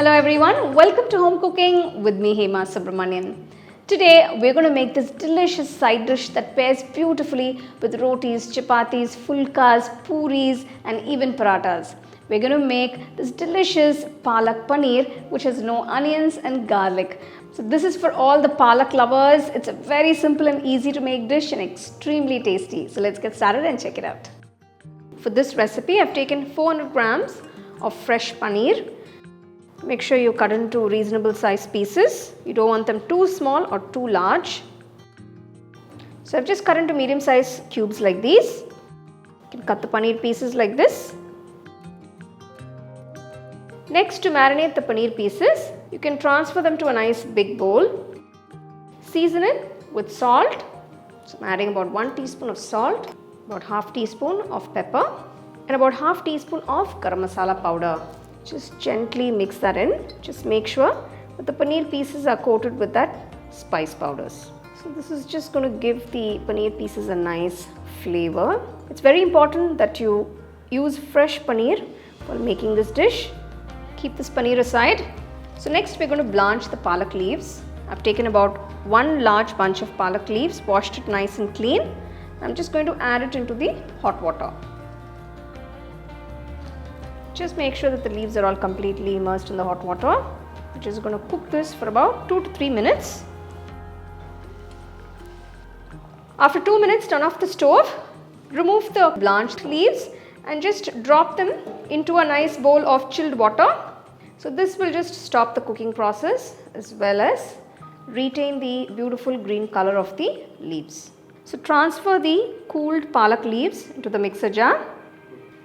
Hello everyone, welcome to Home Cooking with me Hema Subramanian. Today we're going to make this delicious side dish that pairs beautifully with rotis, chapatis, fulkas, puris and even parathas. We're going to make this delicious Palak Paneer which has no onions and garlic. So this is for all the Palak lovers. It's a very simple and easy to make dish and extremely tasty. So let's get started and check it out. For this recipe I've taken 400 grams of fresh paneer. Make sure you cut into reasonable size pieces. You don't want them too small or too large. So I've just cut into medium size cubes like these. You can cut the paneer pieces like this. Next, to marinate the paneer pieces, you can transfer them to a nice big bowl. Season it with salt. So I'm adding about 1 teaspoon of salt, about half teaspoon of pepper and about half teaspoon of garam masala powder. Just gently mix that in. Just make sure that the paneer pieces are coated with that spice powders. So this is just going to give the paneer pieces a nice flavor. It's very important that you use fresh paneer while making this dish. Keep this paneer aside. So next we're going to blanch the palak leaves. I've taken about 1 large bunch of palak leaves, washed it nice and clean. I'm just going to add it into the hot water. Just make sure that the leaves are all completely immersed in the hot water. We're just going to cook this for about 2 to 3 minutes. After 2 minutes, turn off the stove, remove the blanched leaves and just drop them into a nice bowl of chilled water. So this will just stop the cooking process as well as retain the beautiful green color of the leaves. So transfer the cooled palak leaves into the mixer jar.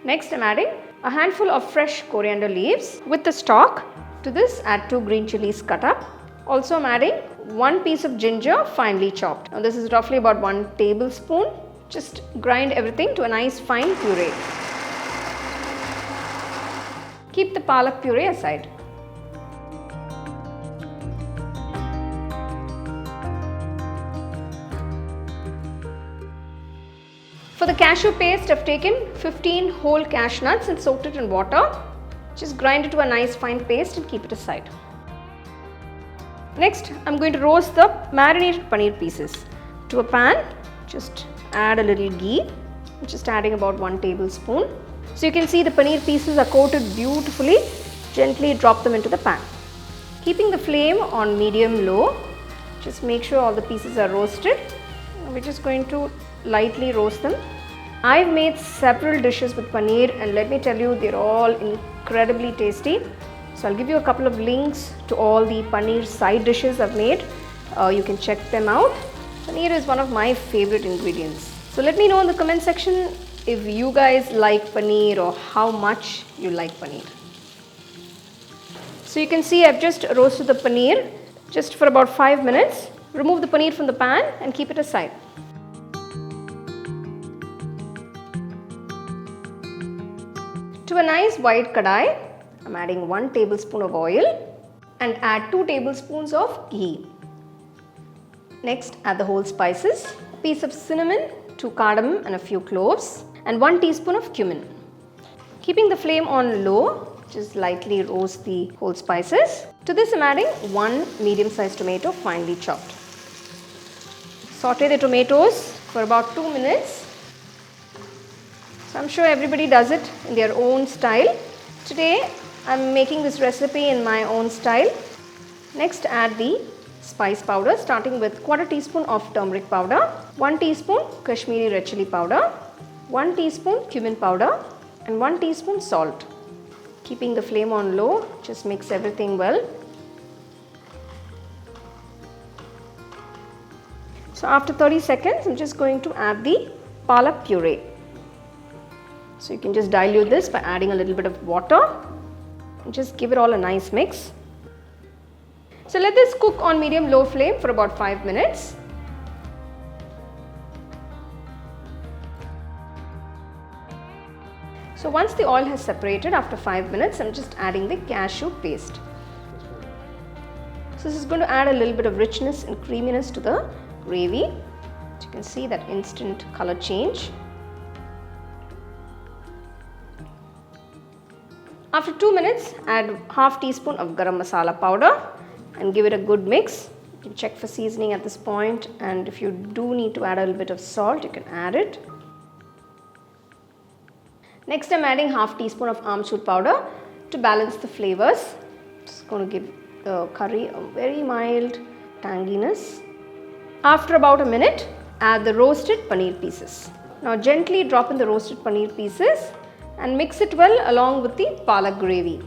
Next I'm adding a handful of fresh coriander leaves with the stalk. To this add 2 green chilies cut up. Also I'm adding 1 piece of ginger finely chopped. Now this is roughly about 1 tablespoon. Just grind everything to a nice fine puree. Keep the palak puree aside. For the cashew paste, I've taken 15 whole cashew nuts and soaked it in water. Just grind it to a nice fine paste and keep it aside. Next, I'm going to roast the marinated paneer pieces. To a pan, just add a little ghee. I'm just adding about 1 tablespoon. So you can see the paneer pieces are coated beautifully. Gently drop them into the pan. Keeping the flame on medium-low, just make sure all the pieces are roasted. We're just going to lightly roast them. I've made several dishes with paneer and let me tell you, they're all incredibly tasty. So I'll give you a couple of links to all the paneer side dishes I've made. You can check them out. Paneer is one of my favorite ingredients. So let me know in the comment section if you guys like paneer or how much you like paneer. So you can see I've just roasted the paneer just for about 5 minutes. Remove the paneer from the pan and keep it aside. To a nice wide kadai, I'm adding 1 tablespoon of oil and add 2 tablespoons of ghee. Next, add the whole spices, a piece of cinnamon, 2 cardamom and a few cloves and 1 teaspoon of cumin. Keeping the flame on low, just lightly roast the whole spices. To this I'm adding 1 medium-sized tomato finely chopped. Saute the tomatoes for about 2 minutes. So I'm sure everybody does it in their own style. Today I'm making this recipe in my own style. Next add the spice powder, starting with 1/4 teaspoon of turmeric powder, 1 teaspoon Kashmiri red chili powder, 1 teaspoon cumin powder and 1 teaspoon salt. Keeping the flame on low, just mix everything well. So after 30 seconds, I'm just going to add the palak puree. So you can just dilute this by adding a little bit of water and just give it all a nice mix. So let this cook on medium-low flame for about 5 minutes. So once the oil has separated after 5 minutes, I'm just adding the cashew paste. So this is going to add a little bit of richness and creaminess to the gravy. So you can see that instant color change. After 2 minutes, add half teaspoon of garam masala powder and give it a good mix. You can check for seasoning at this point, and if you do need to add a little bit of salt, you can add it. Next, I'm adding half teaspoon of amchur powder to balance the flavors. It's going to give the curry a very mild tanginess. After about a minute, add the roasted paneer pieces. Now gently drop in the roasted paneer pieces and mix it well along with the palak gravy.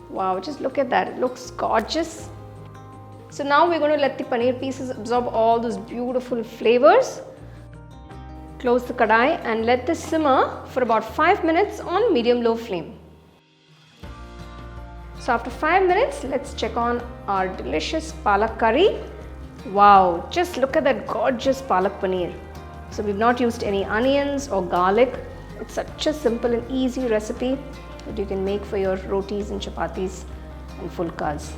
Wow, just look at that, it looks gorgeous. So now we're going to let the paneer pieces absorb all those beautiful flavors. Close the kadai and let this simmer for about 5 minutes on medium-low flame. So after 5 minutes, let's check on our delicious palak curry. Wow, just look at that gorgeous palak paneer. So we've not used any onions or garlic. It's such a simple and easy recipe that you can make for your rotis and chapatis and fulkas.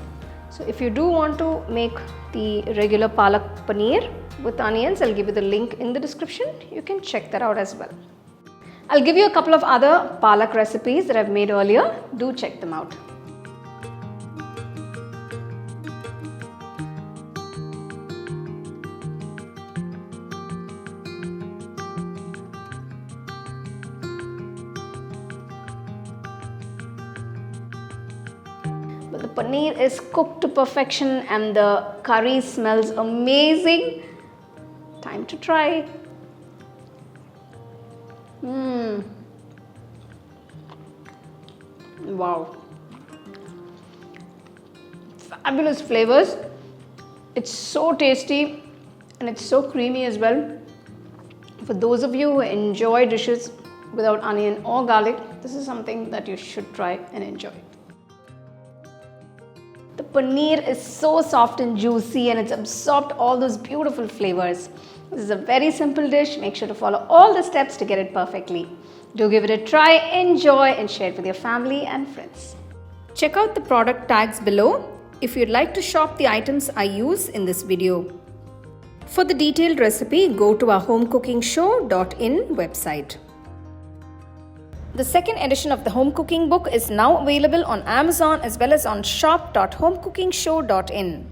So if you do want to make the regular palak paneer with onions, I'll give you the link in the description. You can check that out as well. I'll give you a couple of other palak recipes that I've made earlier. Do check them out. But the paneer is cooked to perfection and the curry smells amazing. Time to try. Wow. Fabulous flavors. It's so tasty and it's so creamy as well. For those of you who enjoy dishes without onion or garlic, this is something that you should try and enjoy. The paneer is so soft and juicy and it's absorbed all those beautiful flavors. This is a very simple dish. Make sure to follow all the steps to get it perfectly. Do give it a try, enjoy and share it with your family and friends. Check out the product tags below if you'd like to shop the items I use in this video. For the detailed recipe, go to our HomeCookingShow.in website. The second edition of the home cooking book is now available on Amazon as well as on shop.homecookingshow.in.